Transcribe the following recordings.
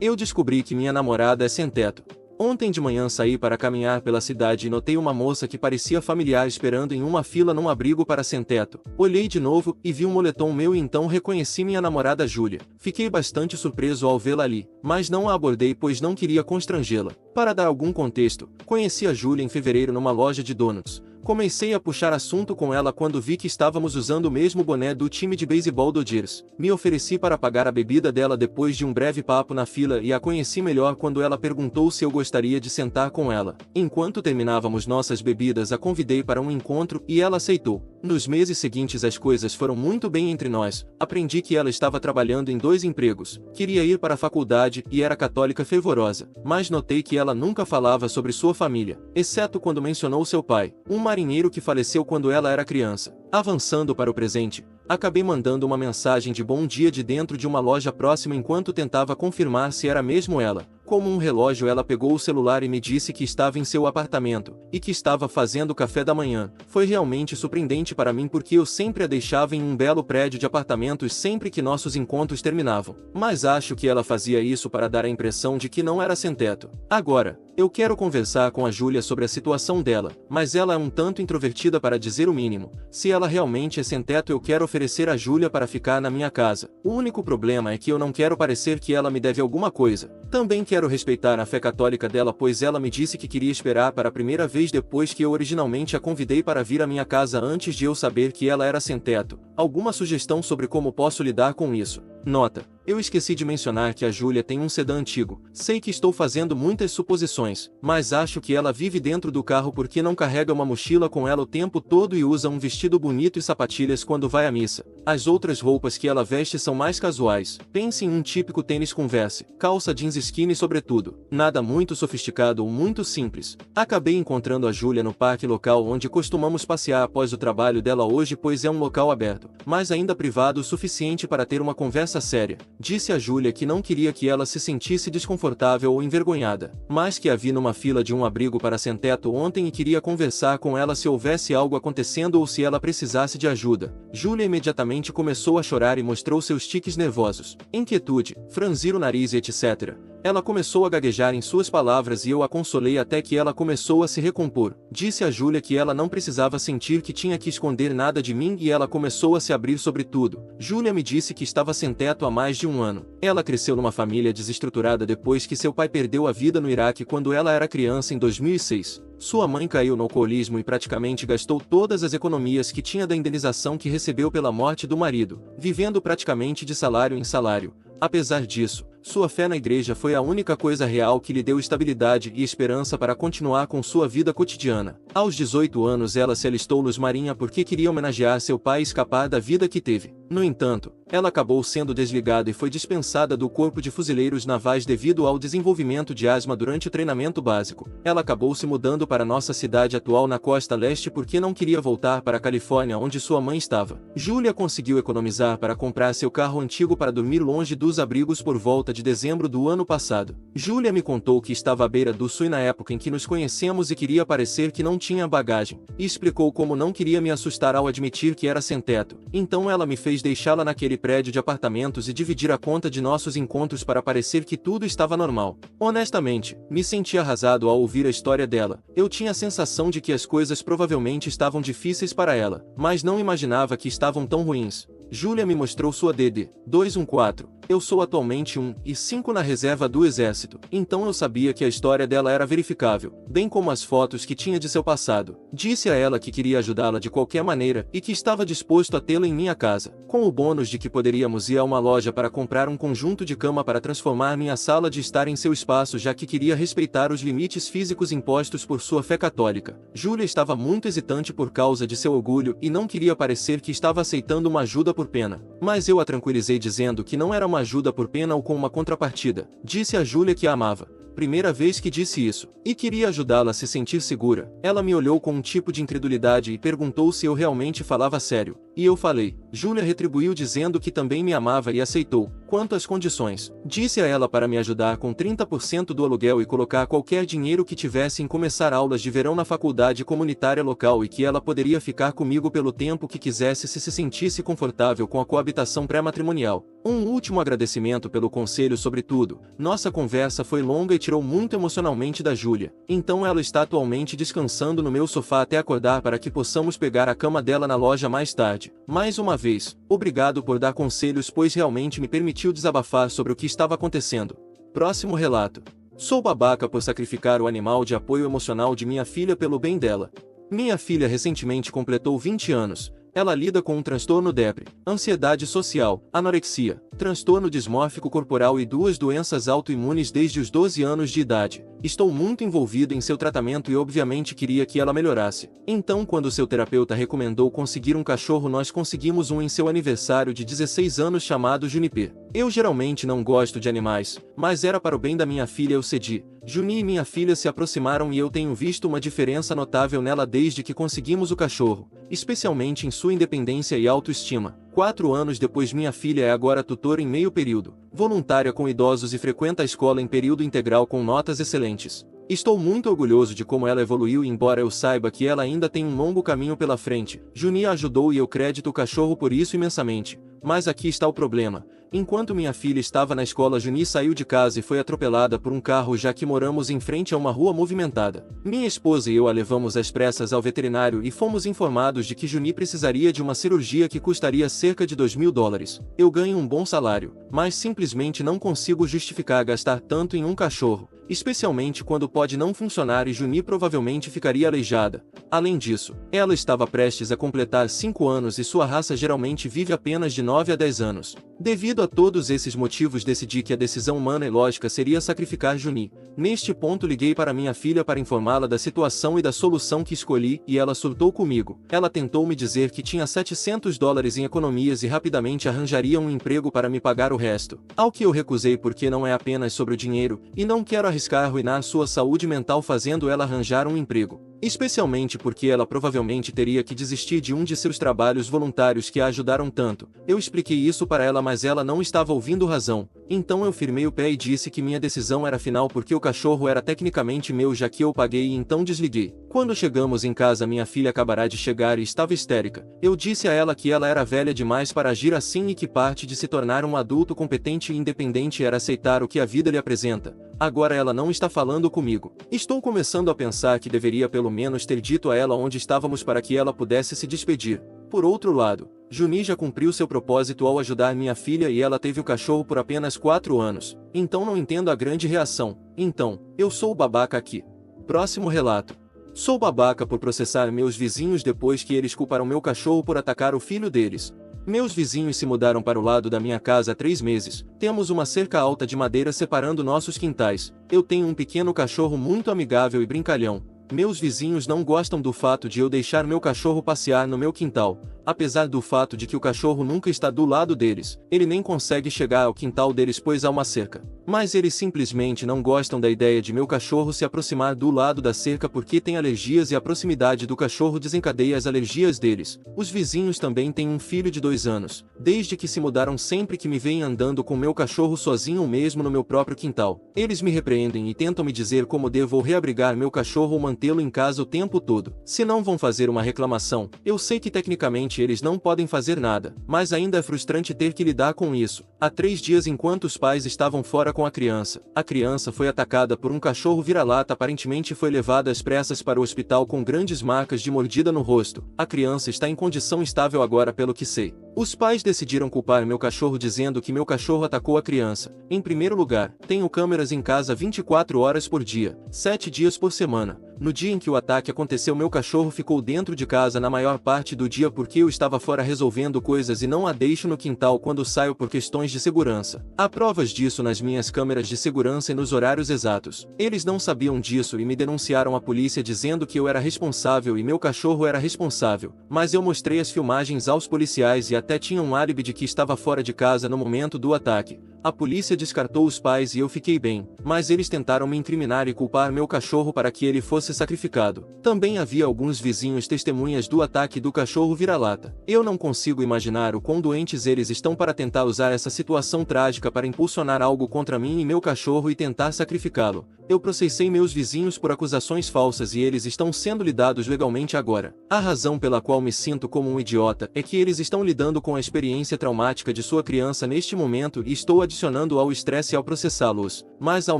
Eu descobri que minha namorada é sem teto. Ontem de manhã saí para caminhar pela cidade e notei uma moça que parecia familiar esperando em uma fila num abrigo para sem-teto. Olhei de novo e vi um moletom meu e então reconheci minha namorada Júlia. Fiquei bastante surpreso ao vê-la ali, mas não a abordei pois não queria constrangê-la. Para dar algum contexto, conheci a Júlia em fevereiro numa loja de donuts. Comecei a puxar assunto com ela quando vi que estávamos usando o mesmo boné do time de beisebol Dodgers. Me ofereci para pagar a bebida dela depois de um breve papo na fila e a conheci melhor quando ela perguntou se eu gostaria de sentar com ela. Enquanto terminávamos nossas bebidas, a convidei para um encontro e ela aceitou. Nos meses seguintes as coisas foram muito bem entre nós. Aprendi que ela estava trabalhando em 2 empregos, queria ir para a faculdade e era católica fervorosa, mas notei que ela nunca falava sobre sua família, exceto quando mencionou seu pai, um marinheiro que faleceu quando ela era criança. Avançando para o presente, acabei mandando uma mensagem de bom dia de dentro de uma loja próxima enquanto tentava confirmar se era mesmo ela. Como um relógio, ela pegou o celular e me disse que estava em seu apartamento, e que estava fazendo café da manhã. Foi realmente surpreendente para mim porque eu sempre a deixava em um belo prédio de apartamentos sempre que nossos encontros terminavam. Mas acho que ela fazia isso para dar a impressão de que não era sem teto. Agora, eu quero conversar com a Júlia sobre a situação dela, mas ela é um tanto introvertida para dizer o mínimo. Se ela realmente é sem teto, eu quero oferecer a Júlia para ficar na minha casa. O único problema é que eu não quero parecer que ela me deve alguma coisa. Também quero respeitar a fé católica dela pois ela me disse que queria esperar para a primeira vez depois que eu originalmente a convidei para vir à minha casa antes de eu saber que ela era sem teto. Alguma sugestão sobre como posso lidar com isso? Nota: eu esqueci de mencionar que a Júlia tem um sedã antigo. Sei que estou fazendo muitas suposições, mas acho que ela vive dentro do carro porque não carrega uma mochila com ela o tempo todo e usa um vestido bonito e sapatilhas quando vai à missa. As outras roupas que ela veste são mais casuais. Pense em um típico tênis Converse, calça jeans skinny sobretudo. Nada muito sofisticado ou muito simples. Acabei encontrando a Júlia no parque local onde costumamos passear após o trabalho dela hoje pois é um local aberto, mas ainda privado o suficiente para ter uma conversa séria. Disse a Júlia que não queria que ela se sentisse desconfortável ou envergonhada, mas que a vi numa fila de um abrigo para sem-teto ontem e queria conversar com ela se houvesse algo acontecendo ou se ela precisasse de ajuda. Júlia imediatamente começou a chorar e mostrou seus tiques nervosos, inquietude, franzir o nariz e etc. Ela começou a gaguejar em suas palavras e eu a consolei até que ela começou a se recompor. Disse a Júlia que ela não precisava sentir que tinha que esconder nada de mim e ela começou a se abrir sobre tudo. Júlia me disse que estava sem teto há mais de um ano. Ela cresceu numa família desestruturada depois que seu pai perdeu a vida no Iraque quando ela era criança em 2006. Sua mãe caiu no alcoolismo e praticamente gastou todas as economias que tinha da indenização que recebeu pela morte do marido, vivendo praticamente de salário em salário. Apesar disso, sua fé na igreja foi a única coisa real que lhe deu estabilidade e esperança para continuar com sua vida cotidiana. Aos 18 anos ela se alistou nos Marinha porque queria homenagear seu pai e escapar da vida que teve. No entanto, ela acabou sendo desligada e foi dispensada do Corpo de Fuzileiros Navais devido ao desenvolvimento de asma durante o treinamento básico. Ela acabou se mudando para nossa cidade atual na costa leste porque não queria voltar para a Califórnia onde sua mãe estava. Júlia conseguiu economizar para comprar seu carro antigo para dormir longe dos abrigos por volta de dezembro do ano passado. Júlia me contou que estava à beira do sul na época em que nos conhecemos e queria parecer que não tinha bagagem, e explicou como não queria me assustar ao admitir que era sem teto. Então ela me fez deixá-la naquele prédio de apartamentos e dividir a conta de nossos encontros para parecer que tudo estava normal. Honestamente, me senti arrasado ao ouvir a história dela. Eu tinha a sensação de que as coisas provavelmente estavam difíceis para ela, mas não imaginava que estavam tão ruins. Júlia me mostrou sua DD 214. Eu sou atualmente 1 e 5 na reserva do exército, então eu sabia que a história dela era verificável, bem como as fotos que tinha de seu passado. Disse a ela que queria ajudá-la de qualquer maneira e que estava disposto a tê-la em minha casa, com o bônus de que poderíamos ir a uma loja para comprar um conjunto de cama para transformar minha sala de estar em seu espaço já que queria respeitar os limites físicos impostos por sua fé católica. Júlia estava muito hesitante por causa de seu orgulho e não queria parecer que estava aceitando uma ajuda por pena, mas eu a tranquilizei dizendo que não era uma ajuda por pena ou com uma contrapartida. Disse a Júlia que a amava. Primeira vez que disse isso, e queria ajudá-la a se sentir segura. Ela me olhou com um tipo de incredulidade e perguntou se eu realmente falava sério, E eu falei. Júlia retribuiu dizendo que também me amava e aceitou. Quanto às condições, disse a ela para me ajudar com 30% do aluguel e colocar qualquer dinheiro que tivesse em começar aulas de verão na faculdade comunitária local e que ela poderia ficar comigo pelo tempo que quisesse se sentisse confortável com a coabitação pré-matrimonial. Um último agradecimento pelo conselho sobre tudo. Nossa conversa foi longa e tirou muito emocionalmente da Júlia. Então ela está atualmente descansando no meu sofá até acordar para que possamos pegar a cama dela na loja mais tarde. Mais uma vez, obrigado por dar conselhos, pois realmente me permitiu desabafar sobre o que estava acontecendo. Próximo relato. Sou babaca por sacrificar o animal de apoio emocional de minha filha pelo bem dela. Minha filha recentemente completou 20 anos. Ela lida com um transtorno depre, ansiedade social, anorexia, transtorno dismórfico corporal e 2 doenças autoimunes desde os 12 anos de idade. Estou muito envolvido em seu tratamento e obviamente queria que ela melhorasse. Então, quando seu terapeuta recomendou conseguir um cachorro, nós conseguimos um em seu aniversário de 16 anos chamado Juniper. Eu geralmente não gosto de animais, mas era para o bem da minha filha, eu cedi. Juni e minha filha se aproximaram e eu tenho visto uma diferença notável nela desde que conseguimos o cachorro, especialmente em sua independência e autoestima. 4 anos depois, minha filha é agora tutora em meio período, voluntária com idosos e frequenta a escola em período integral com notas excelentes. Estou muito orgulhoso de como ela evoluiu e embora eu saiba que ela ainda tem um longo caminho pela frente, Juni a ajudou e eu crédito o cachorro por isso imensamente. Mas aqui está o problema. Enquanto minha filha estava na escola, Juni saiu de casa e foi atropelada por um carro, já que moramos em frente a uma rua movimentada. Minha esposa e eu a levamos às pressas ao veterinário e fomos informados de que Juni precisaria de uma cirurgia que custaria cerca de $2.000. Eu ganho um bom salário, mas simplesmente não consigo justificar gastar tanto em um cachorro, especialmente quando pode não funcionar e Juni provavelmente ficaria aleijada. Além disso, ela estava prestes a completar 5 anos e sua raça geralmente vive apenas de 9 a 10 anos. Devido a todos esses motivos, decidi que a decisão humana e lógica seria sacrificar Juni. Neste ponto, liguei para minha filha para informá-la da situação e da solução que escolhi e ela surtou comigo. Ela tentou me dizer que tinha $700 em economias e rapidamente arranjaria um emprego para me pagar o resto. Ao que eu recusei porque não é apenas sobre o dinheiro e não quero arriscar arruinar sua saúde mental fazendo ela arranjar um emprego. Especialmente porque ela provavelmente teria que desistir de um de seus trabalhos voluntários que a ajudaram tanto. Eu expliquei isso para ela, mas ela não estava ouvindo razão. Então eu firmei o pé e disse que minha decisão era final porque o cachorro era tecnicamente meu, já que eu paguei, e então desliguei. Quando chegamos em casa, minha filha acabara de chegar e estava histérica. Eu disse a ela que ela era velha demais para agir assim e que parte de se tornar um adulto competente e independente era aceitar o que a vida lhe apresenta. Agora ela não está falando comigo. Estou começando a pensar que deveria pelo menos ter dito a ela onde estávamos para que ela pudesse se despedir. Por outro lado, Juni já cumpriu seu propósito ao ajudar minha filha e ela teve o cachorro por apenas 4 anos. Então não entendo a grande reação. Então, eu sou o babaca aqui. Próximo relato. Sou babaca por processar meus vizinhos depois que eles culparam meu cachorro por atacar o filho deles. Meus vizinhos se mudaram para o lado da minha casa há 3 meses. Temos uma cerca alta de madeira separando nossos quintais. Eu tenho um pequeno cachorro muito amigável e brincalhão. Meus vizinhos não gostam do fato de eu deixar meu cachorro passear no meu quintal, apesar do fato de que o cachorro nunca está do lado deles. Ele nem consegue chegar ao quintal deles pois há uma cerca. Mas eles simplesmente não gostam da ideia de meu cachorro se aproximar do lado da cerca porque tem alergias e a proximidade do cachorro desencadeia as alergias deles. Os vizinhos também têm um filho de 2 anos. Desde que se mudaram, sempre que me veem andando com meu cachorro sozinho ou mesmo no meu próprio quintal, eles me repreendem e tentam me dizer como devo reabrigar meu cachorro ou mantê-lo em casa o tempo todo. Se não vão fazer uma reclamação, eu sei que tecnicamente eles não podem fazer nada, mas ainda é frustrante ter que lidar com isso. Há 3 dias, enquanto os pais estavam fora com a criança foi atacada por um cachorro vira-lata, aparentemente foi levada às pressas para o hospital com grandes marcas de mordida no rosto. A criança está em condição estável agora, pelo que sei. Os pais decidiram culpar meu cachorro dizendo que meu cachorro atacou a criança. Em primeiro lugar, tenho câmeras em casa 24 horas por dia, 7 dias por semana. No dia em que o ataque aconteceu, meu cachorro ficou dentro de casa na maior parte do dia porque eu estava fora resolvendo coisas e não a deixo no quintal quando saio por questões de segurança. Há provas disso nas minhas câmeras de segurança e nos horários exatos. Eles não sabiam disso e me denunciaram à polícia dizendo que eu era responsável e meu cachorro era responsável, mas eu mostrei as filmagens aos policiais e até até tinha um álibi de que estava fora de casa no momento do ataque. A polícia descartou os pais e eu fiquei bem, mas eles tentaram me incriminar e culpar meu cachorro para que ele fosse sacrificado. Também havia alguns vizinhos testemunhas do ataque do cachorro vira-lata. Eu não consigo imaginar o quão doentes eles estão para tentar usar essa situação trágica para impulsionar algo contra mim e meu cachorro e tentar sacrificá-lo. Eu processei meus vizinhos por acusações falsas e eles estão sendo lidados legalmente agora. A razão pela qual me sinto como um idiota é que eles estão lidando com a experiência traumática de sua criança neste momento e estou adicionando ao estresse ao processá-los, mas ao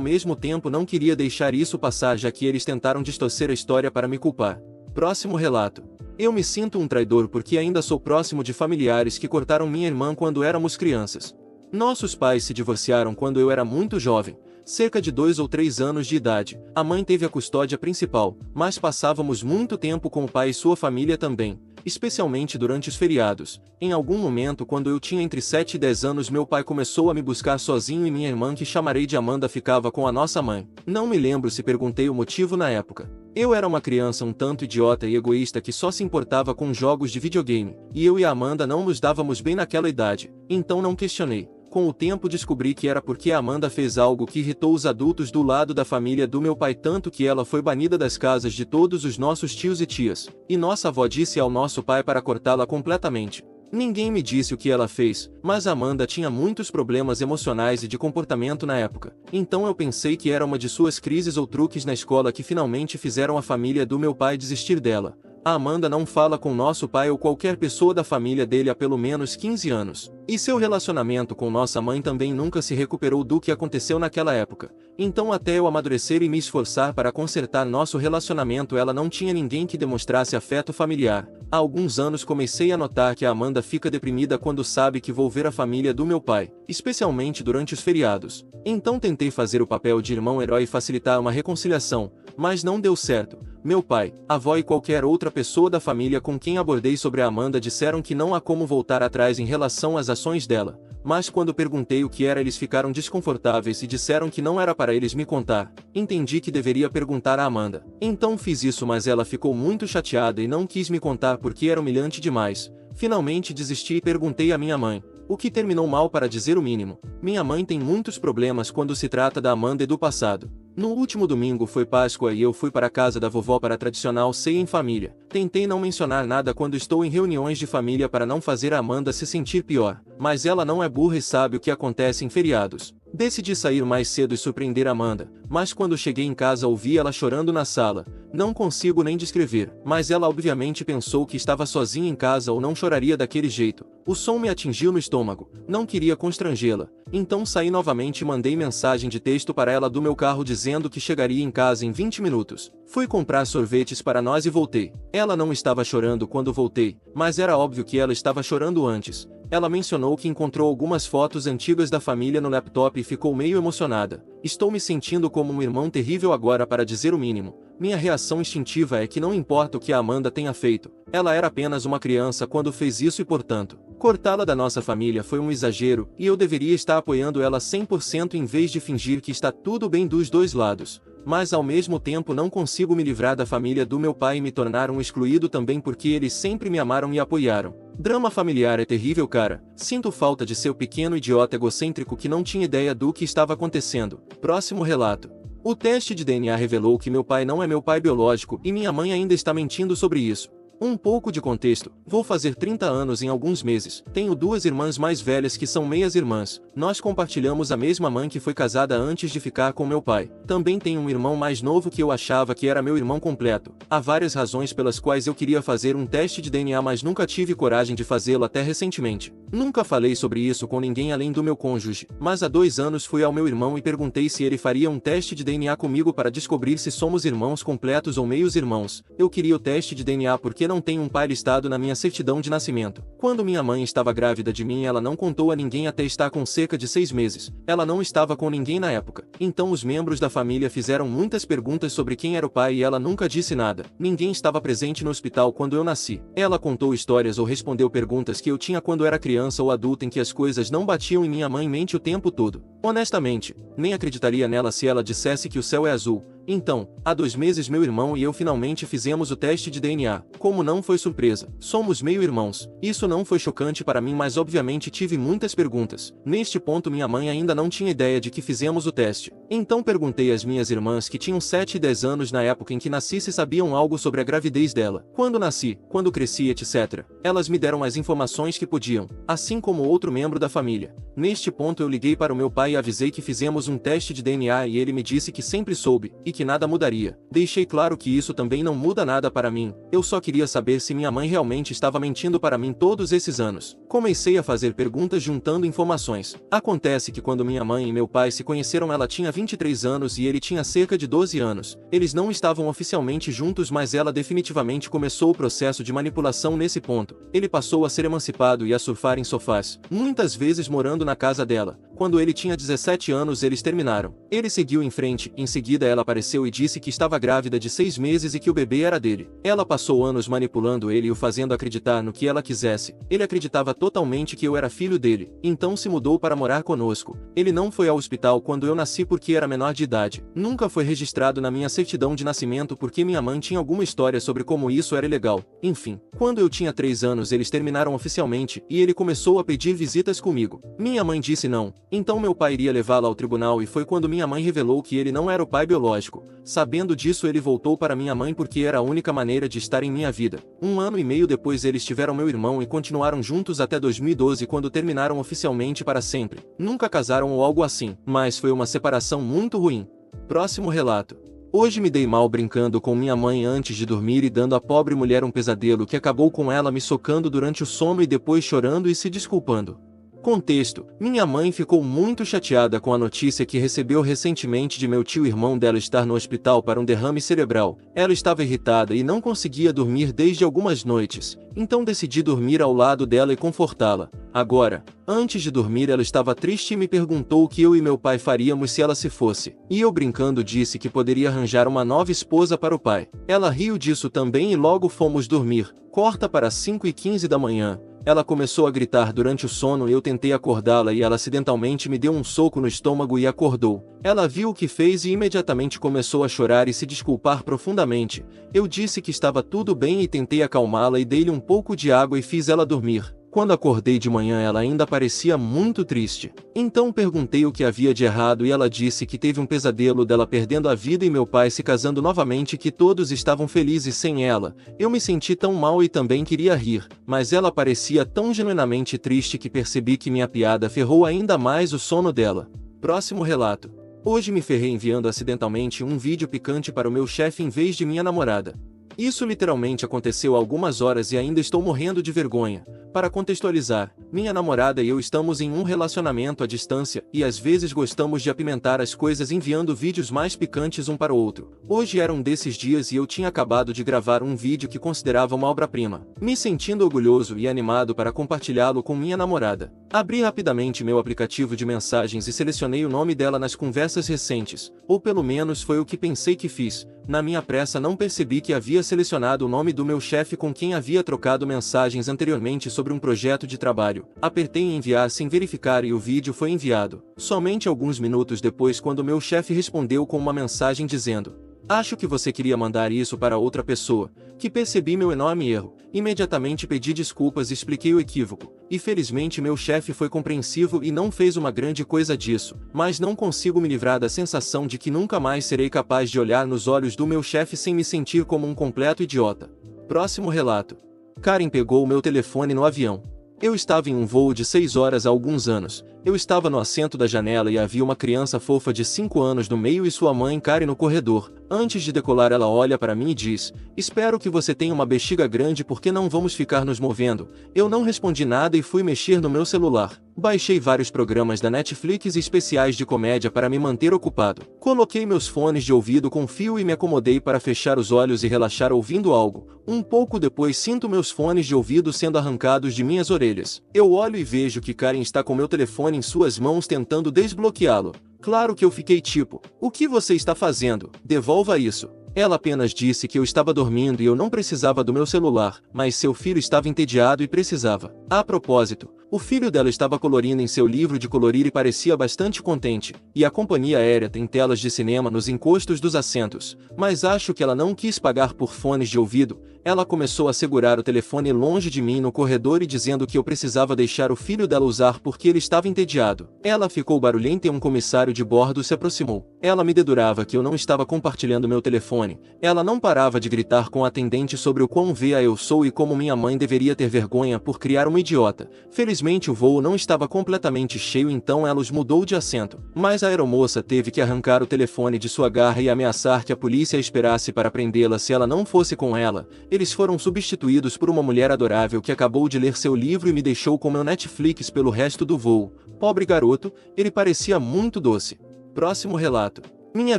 mesmo tempo não queria deixar isso passar já que eles tentaram distorcer a história para me culpar. Próximo relato. Eu me sinto um traidor porque ainda sou próximo de familiares que cortaram minha irmã quando éramos crianças. Nossos pais se divorciaram quando eu era muito jovem, cerca de 2 ou 3 anos de idade. A mãe teve a custódia principal, mas passávamos muito tempo com o pai e sua família também, especialmente durante os feriados. Em algum momento quando eu tinha entre 7 e 10 anos meu pai começou a me buscar sozinho e minha irmã, que chamarei de Amanda, ficava com a nossa mãe. Não me lembro se perguntei o motivo na época. Eu era uma criança um tanto idiota e egoísta que só se importava com jogos de videogame, e eu e a Amanda não nos dávamos bem naquela idade, então não questionei. Com o tempo descobri que era porque a Amanda fez algo que irritou os adultos do lado da família do meu pai, tanto que ela foi banida das casas de todos os nossos tios e tias, e nossa avó disse ao nosso pai para cortá-la completamente. Ninguém me disse o que ela fez, mas Amanda tinha muitos problemas emocionais e de comportamento na época, então eu pensei que era uma de suas crises ou truques na escola que finalmente fizeram a família do meu pai desistir dela. A Amanda não fala com nosso pai ou qualquer pessoa da família dele há pelo menos 15 anos. E seu relacionamento com nossa mãe também nunca se recuperou do que aconteceu naquela época. Então até eu amadurecer e me esforçar para consertar nosso relacionamento, ela não tinha ninguém que demonstrasse afeto familiar. Há alguns anos comecei a notar que a Amanda fica deprimida quando sabe que vou ver a família do meu pai, especialmente durante os feriados. Então tentei fazer o papel de irmão herói e facilitar uma reconciliação, mas não deu certo. Meu pai, avó e qualquer outra pessoa da família com quem abordei sobre a Amanda disseram que não há como voltar atrás em relação às ações dela, mas quando perguntei o que era eles ficaram desconfortáveis e disseram que não era para eles me contar. Entendi que deveria perguntar a Amanda. Então fiz isso, mas ela ficou muito chateada e não quis me contar porque era humilhante demais. Finalmente desisti e perguntei à minha mãe, o que terminou mal para dizer o mínimo. Minha mãe tem muitos problemas quando se trata da Amanda e do passado. No último domingo foi Páscoa e eu fui para a casa da vovó para a tradicional ceia em família. Tentei não mencionar nada quando estou em reuniões de família para não fazer a Amanda se sentir pior, mas ela não é burra e sabe o que acontece em feriados. Decidi sair mais cedo e surpreender Amanda, mas quando cheguei em casa ouvi ela chorando na sala. Não consigo nem descrever, mas ela obviamente pensou que estava sozinha em casa ou não choraria daquele jeito. O som me atingiu no estômago, não queria constrangê-la, então saí novamente e mandei mensagem de texto para ela do meu carro dizendo que chegaria em casa em 20 minutos. Fui comprar sorvetes para nós e voltei. Ela não estava chorando quando voltei, mas era óbvio que ela estava chorando antes. Ela mencionou que encontrou algumas fotos antigas da família no laptop e ficou meio emocionada. Estou me sentindo como um irmão terrível agora, para dizer o mínimo. Minha reação instintiva é que não importa o que a Amanda tenha feito, ela era apenas uma criança quando fez isso e portanto, cortá-la da nossa família foi um exagero e eu deveria estar apoiando ela 100% em vez de fingir que está tudo bem dos dois lados. Mas ao mesmo tempo não consigo me livrar da família do meu pai e me tornar um excluído também porque eles sempre me amaram e apoiaram. Drama familiar é terrível, cara. Sinto falta de seu pequeno idiota egocêntrico que não tinha ideia do que estava acontecendo. Próximo relato. O teste de DNA revelou que meu pai não é meu pai biológico e minha mãe ainda está mentindo sobre isso. Um pouco de contexto, vou fazer 30 anos em alguns meses, tenho 2 irmãs mais velhas que são meias irmãs, nós compartilhamos a mesma mãe que foi casada antes de ficar com meu pai, também tenho um irmão mais novo que eu achava que era meu irmão completo. Há várias razões pelas quais eu queria fazer um teste de DNA, mas nunca tive coragem de fazê-lo até recentemente. Nunca falei sobre isso com ninguém além do meu cônjuge, mas há 2 anos fui ao meu irmão e perguntei se ele faria um teste de DNA comigo para descobrir se somos irmãos completos ou meios irmãos. Eu queria o teste de DNA porque não tenho um pai listado na minha certidão de nascimento. Quando minha mãe estava grávida de mim, ela não contou a ninguém até estar com cerca de 6 meses. Ela não estava com ninguém na época. Então os membros da família fizeram muitas perguntas sobre quem era o pai e ela nunca disse nada. Ninguém estava presente no hospital quando eu nasci. Ela contou histórias ou respondeu perguntas que eu tinha quando era criança ou adulta em que as coisas não batiam e minha mãe mente o tempo todo. Honestamente, nem acreditaria nela se ela dissesse que o céu é azul. Então, há 2 meses meu irmão e eu finalmente fizemos o teste de DNA. Como não foi surpresa, somos meio-irmãos. Isso não foi chocante para mim, mas obviamente tive muitas perguntas. Neste ponto minha mãe ainda não tinha ideia de que fizemos o teste. Então perguntei às minhas irmãs que tinham 7 e 10 anos na época em que nasci se sabiam algo sobre a gravidez dela. Quando nasci, quando cresci, etc. Elas me deram as informações que podiam, assim como outro membro da família. Neste ponto eu liguei para o meu pai e avisei que fizemos um teste de DNA e ele me disse que sempre soube, e que nada mudaria. Deixei claro que isso também não muda nada para mim, eu só queria saber se minha mãe realmente estava mentindo para mim todos esses anos. Comecei a fazer perguntas juntando informações. Acontece que quando minha mãe e meu pai se conheceram ela tinha 23 anos e ele tinha cerca de 12 anos. Eles não estavam oficialmente juntos, mas ela definitivamente começou o processo de manipulação nesse ponto. Ele passou a ser emancipado e a surfar em sofás, muitas vezes morando na casa dela. Quando ele tinha 17 anos eles terminaram. Ele seguiu em frente, em seguida ela apareceu e disse que estava grávida de 6 meses e que o bebê era dele. Ela passou anos manipulando ele e o fazendo acreditar no que ela quisesse. Ele acreditava totalmente que eu era filho dele, então se mudou para morar conosco. Ele não foi ao hospital quando eu nasci porque era menor de idade. Nunca foi registrado na minha certidão de nascimento porque minha mãe tinha alguma história sobre como isso era ilegal. Enfim, quando eu tinha 3 anos eles terminaram oficialmente e ele começou a pedir visitas comigo. Minha mãe disse não. Então meu pai iria levá-la ao tribunal e foi quando minha mãe revelou que ele não era o pai biológico. Sabendo disso ele voltou para minha mãe porque era a única maneira de estar em minha vida. 1 ano e meio depois eles tiveram meu irmão e continuaram juntos até 2012 quando terminaram oficialmente para sempre. Nunca casaram ou algo assim, mas foi uma separação muito ruim. Próximo relato. Hoje me dei mal brincando com minha mãe antes de dormir e dando à pobre mulher um pesadelo que acabou com ela me socando durante o sono e depois chorando e se desculpando. Contexto: minha mãe ficou muito chateada com a notícia que recebeu recentemente de meu tio irmão dela estar no hospital para um derrame cerebral. Ela estava irritada e não conseguia dormir desde algumas noites, então decidi dormir ao lado dela e confortá-la. Agora, antes de dormir ela estava triste e me perguntou o que eu e meu pai faríamos se ela se fosse. E eu brincando disse que poderia arranjar uma nova esposa para o pai. Ela riu disso também e logo fomos dormir. Corta para 5h15 da manhã. Ela começou a gritar durante o sono e eu tentei acordá-la e ela acidentalmente me deu um soco no estômago e acordou. Ela viu o que fez e imediatamente começou a chorar e se desculpar profundamente. Eu disse que estava tudo bem e tentei acalmá-la e dei-lhe um pouco de água e fiz ela dormir. Quando acordei de manhã ela ainda parecia muito triste. Então perguntei o que havia de errado e ela disse que teve um pesadelo dela perdendo a vida e meu pai se casando novamente e que todos estavam felizes sem ela. Eu me senti tão mal e também queria rir, mas ela parecia tão genuinamente triste que percebi que minha piada ferrou ainda mais o sono dela. Próximo relato. Hoje me ferrei enviando acidentalmente um vídeo picante para o meu chefe em vez de minha namorada. Isso literalmente aconteceu há algumas horas e ainda estou morrendo de vergonha. Para contextualizar, minha namorada e eu estamos em um relacionamento à distância e às vezes gostamos de apimentar as coisas enviando vídeos mais picantes um para o outro. Hoje era um desses dias e eu tinha acabado de gravar um vídeo que considerava uma obra-prima, me sentindo orgulhoso e animado para compartilhá-lo com minha namorada. Abri rapidamente meu aplicativo de mensagens e selecionei o nome dela nas conversas recentes, ou pelo menos foi o que pensei que fiz. Na minha pressa não percebi que havia selecionado o nome do meu chefe com quem havia trocado mensagens anteriormente sobre um projeto de trabalho. Apertei em enviar sem verificar e o vídeo foi enviado. Somente alguns minutos depois quando meu chefe respondeu com uma mensagem dizendo: "Acho que você queria mandar isso para outra pessoa", que percebi meu enorme erro. Imediatamente pedi desculpas e expliquei o equívoco. E felizmente meu chefe foi compreensivo e não fez uma grande coisa disso. Mas não consigo me livrar da sensação de que nunca mais serei capaz de olhar nos olhos do meu chefe sem me sentir como um completo idiota. Próximo relato. Karen pegou o meu telefone no avião. Eu estava em um voo de 6 horas há alguns anos. Eu estava no assento da janela e havia uma criança fofa de 5 anos no meio e sua mãe Karen no corredor. Antes de decolar ela olha para mim e diz: "Espero que você tenha uma bexiga grande porque não vamos ficar nos movendo." Eu não respondi nada e fui mexer no meu celular. Baixei vários programas da Netflix e especiais de comédia para me manter ocupado. Coloquei meus fones de ouvido com fio e me acomodei para fechar os olhos e relaxar ouvindo algo. Um pouco depois sinto meus fones de ouvido sendo arrancados de minhas orelhas. Eu olho e vejo que Karen está com meu telefone em suas mãos tentando desbloqueá-lo. Claro que eu fiquei tipo: "O que você está fazendo? Devolva isso." Ela apenas disse que eu estava dormindo e eu não precisava do meu celular, mas seu filho estava entediado e precisava. A propósito, O filho dela estava colorindo em seu livro de colorir e parecia bastante contente, e a companhia aérea tem telas de cinema nos encostos dos assentos, mas acho que ela não quis pagar por fones de ouvido. Ela começou a segurar o telefone longe de mim no corredor e dizendo que eu precisava deixar o filho dela usar porque ele estava entediado. Ela ficou barulhenta e um comissário de bordo se aproximou. Ela me dedurava que eu não estava compartilhando meu telefone. Ela não parava de gritar com a atendente sobre o quão veia eu sou e como minha mãe deveria ter vergonha por criar uma idiota. Felizmente o voo não estava completamente cheio, então ela os mudou de assento. Mas a aeromoça teve que arrancar o telefone de sua garra e ameaçar que a polícia esperasse para prendê-la se ela não fosse com ela. Eles foram substituídos por uma mulher adorável que acabou de ler seu livro e me deixou com meu Netflix pelo resto do voo. Pobre garoto, ele parecia muito doce. Próximo relato. Minha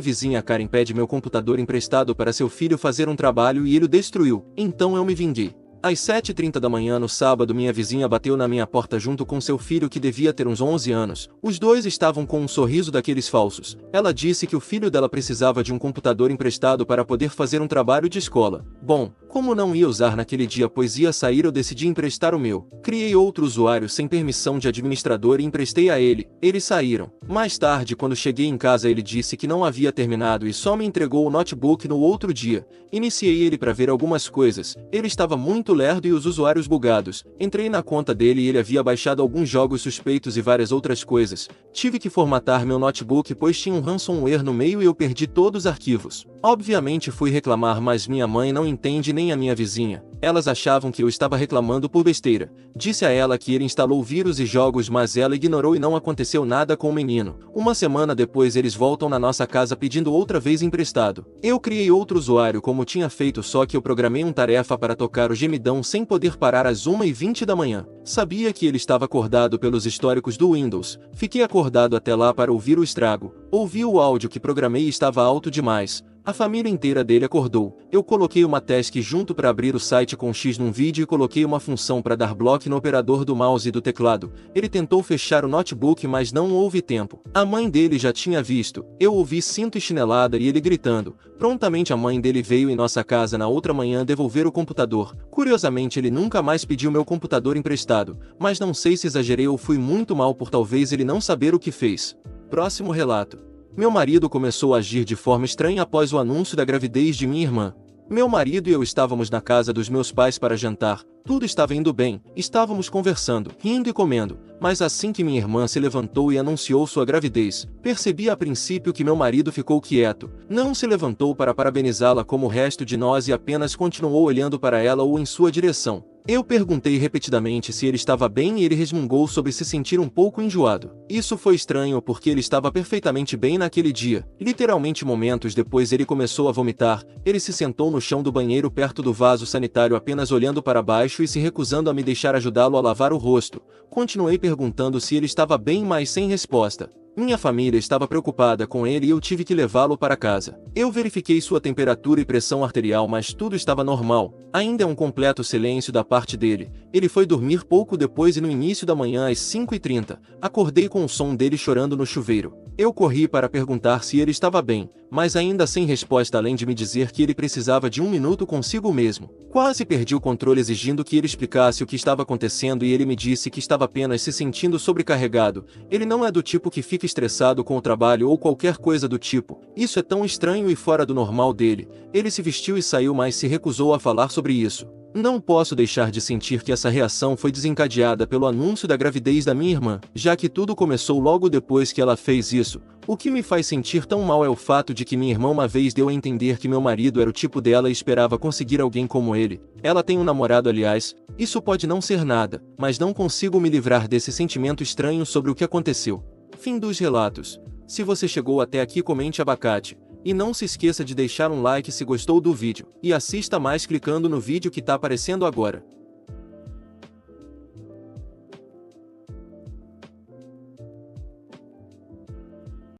vizinha Karen pede meu computador emprestado para seu filho fazer um trabalho e ele o destruiu. Então eu me vinguei. Às 7h30 da manhã no sábado, minha vizinha bateu na minha porta junto com seu filho que devia ter uns 11 anos. Os dois estavam com um sorriso daqueles falsos. Ela disse que o filho dela precisava de um computador emprestado para poder fazer um trabalho de escola. Bom, como não ia usar naquele dia pois ia sair, eu decidi emprestar o meu. Criei outro usuário sem permissão de administrador e emprestei a ele. Eles saíram. Mais tarde, quando cheguei em casa, ele disse que não havia terminado e só me entregou o notebook no outro dia. Iniciei ele para ver algumas coisas. Ele estava muito lerdo e os usuários bugados. Entrei na conta dele e ele havia baixado alguns jogos suspeitos e várias outras coisas. Tive que formatar meu notebook pois tinha um ransomware no meio e eu perdi todos os arquivos. Obviamente fui reclamar, mas minha mãe não entende nem a minha vizinha. Elas achavam que eu estava reclamando por besteira. Disse a ela que ele instalou vírus e jogos, mas ela ignorou e não aconteceu nada com o menino. Uma semana depois eles voltam na nossa casa pedindo outra vez emprestado. Eu criei outro usuário como tinha feito, só que eu programei uma tarefa para tocar o gemidão sem poder parar às 1h20 da manhã. Sabia que ele estava acordado pelos históricos do Windows. Fiquei acordado até lá para ouvir o estrago. Ouvi o áudio que programei e estava alto demais. A família inteira dele acordou. Eu coloquei uma task junto para abrir o site com X num vídeo e coloquei uma função para dar bloco no operador do mouse e do teclado. Ele tentou fechar o notebook, mas não houve tempo. A mãe dele já tinha visto. Eu ouvi cinto e chinelada e ele gritando. Prontamente a mãe dele veio em nossa casa na outra manhã devolver o computador. Curiosamente ele nunca mais pediu meu computador emprestado, mas não sei se exagerei ou fui muito mal por talvez ele não saber o que fez. Próximo relato. Meu marido começou a agir de forma estranha após o anúncio da gravidez de minha irmã. Meu marido e eu estávamos na casa dos meus pais para jantar. Tudo estava indo bem, estávamos conversando, rindo e comendo, mas assim que minha irmã se levantou e anunciou sua gravidez, percebi a princípio que meu marido ficou quieto. Não se levantou para parabenizá-la como o resto de nós e apenas continuou olhando para ela ou em sua direção. Eu perguntei repetidamente se ele estava bem e ele resmungou sobre se sentir um pouco enjoado. Isso foi estranho porque ele estava perfeitamente bem naquele dia. Literalmente momentos depois ele começou a vomitar. Ele se sentou no chão do banheiro perto do vaso sanitário apenas olhando para baixo e se recusando a me deixar ajudá-lo a lavar o rosto. Continuei perguntando se ele estava bem, mas sem resposta. Minha família estava preocupada com ele e eu tive que levá-lo para casa. Eu verifiquei sua temperatura e pressão arterial, mas tudo estava normal. Ainda é um completo silêncio da parte dele. Ele foi dormir pouco depois e no início da manhã às 5h30, acordei com o som dele chorando no chuveiro. Eu corri para perguntar se ele estava bem, mas ainda sem resposta além de me dizer que ele precisava de 1 minuto consigo mesmo. Quase perdi o controle exigindo que ele explicasse o que estava acontecendo e ele me disse que estava apenas se sentindo sobrecarregado. Ele não é do tipo que fica estressado com o trabalho ou qualquer coisa do tipo. Isso é tão estranho e fora do normal dele. Ele se vestiu e saiu, mas se recusou a falar sobre isso. Não posso deixar de sentir que essa reação foi desencadeada pelo anúncio da gravidez da minha irmã, já que tudo começou logo depois que ela fez isso. O que me faz sentir tão mal é o fato de que minha irmã uma vez deu a entender que meu marido era o tipo dela e esperava conseguir alguém como ele. Ela tem um namorado, aliás. Isso pode não ser nada, mas não consigo me livrar desse sentimento estranho sobre o que aconteceu. Fim dos relatos. Se você chegou até aqui, comente abacate. E não se esqueça de deixar um like se gostou do vídeo. E assista mais clicando no vídeo que tá aparecendo agora.